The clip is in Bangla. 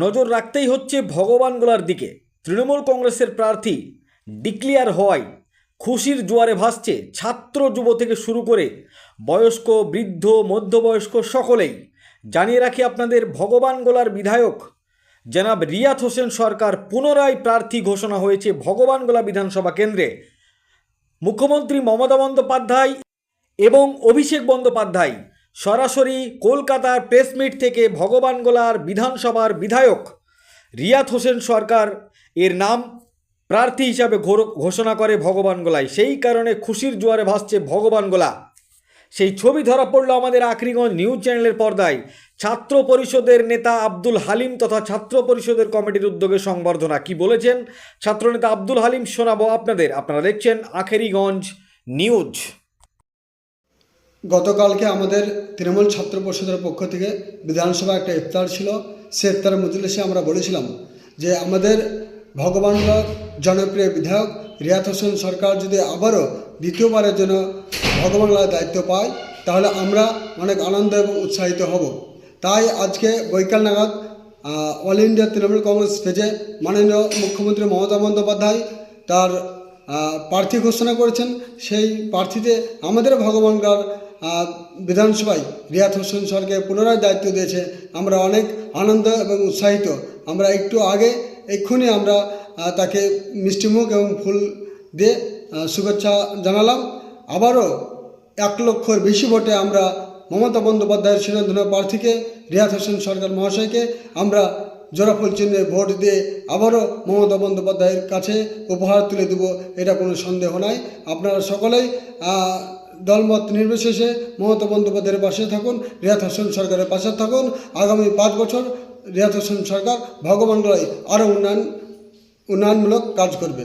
নজর রাখতেই হচ্ছে ভগবানগোলার দিকে। তৃণমূল কংগ্রেসের প্রার্থী ডিক্লিয়ার হওয়ায় খুশির জোয়ারে ভাসছে ছাত্র যুব থেকে শুরু করে বয়স্ক, বৃদ্ধ, মধ্যবয়স্ক সকলেই। জানিয়ে রাখি আপনাদের, ভগবানগোলার বিধায়ক জনাব রিয়াত হোসেন সরকার পুনরায় প্রার্থী ঘোষণা হয়েছে ভগবানগোলা বিধানসভা কেন্দ্রে। মুখ্যমন্ত্রী মমতা বন্দ্যোপাধ্যায় এবং অভিষেক বন্দ্যোপাধ্যায় সরাসরি কলকাতার প্রেস মিট থেকে ভগবানগোলার বিধানসভার বিধায়ক রিয়াত হোসেন সরকার এর নাম প্রার্থী হিসাবে ঘোষণা করে ভগবানগোলায়। সেই কারণে খুশির জোয়ারে ভাসছে ভগবানগোলা। সেই ছবি ধরা পড়ল আমাদের আখরিগঞ্জ নিউজ চ্যানেলের পর্দায়। ছাত্র পরিষদের নেতা আব্দুল হালিম তথা ছাত্র পরিষদের কমিটির উদ্যোগে সংবর্ধনা। কি বলেছেন ছাত্রনেতা আব্দুল হালিম শোনাবো আপনাদের। আপনারা দেখছেন আখেরিগঞ্জ নিউজ। গতকালকে আমাদের তৃণমূল ছাত্র পরিষদের পক্ষ থেকে বিধানসভা একটা ইফতার ছিল। সে ইফতারের মজলিসে আমরা বলেছিলাম যে আমাদের ভগবানগোলার জনপ্রিয় বিধায়ক রিয়াত হোসেন সরকার যদি আবারও দ্বিতীয়বারের জন্য ভগবানগোলার দায়িত্ব পায় তাহলে আমরা অনেক আনন্দ এবং উৎসাহিত হব। তাই আজকে বৈকাল নাগাদ অল ইন্ডিয়া তৃণমূল কংগ্রেস পেজে মাননীয় মুখ্যমন্ত্রী মমতা বন্দ্যোপাধ্যায় তার প্রার্থী ঘোষণা করেছেন। সেই প্রার্থীতে আমাদের ভগবানগোলার বিধানসভায় রিয়াত হোসেন সরকারকে পুনরায় দায়িত্ব দিয়েছে। আমরা অনেক আনন্দ এবং উৎসাহিত। আমরা একটু আগে এক্ষুনি আমরা তাকে মিষ্টিমুখ এবং ফুল দিয়ে শুভেচ্ছা জানালাম। আবারও 1 লক্ষর বেশি ভোটে আমরা মমতা বন্দ্যোপাধ্যায়ের সুনামধন্য প্রার্থীকে রিয়াত হোসেন সরকার মহাশয়কে আমরা জোড়াফুল চিহ্নে ভোট দিয়ে আবারও মমতা বন্দ্যোপাধ্যায়ের কাছে উপহার তুলে দেব, এটা কোনো সন্দেহ নাই। আপনারা সকলেই দলমত নির্বিশেষে মমতা বন্দ্যোপাধ্যায়ের পাশে থাকুন, রিয়াত হোসেন সরকারের পাশে থাকুন। আগামী 5 বছর রিয়াত হোসেন সরকার ভগবানগোলায় আরও উন্নয়নমূলক কাজ করবে।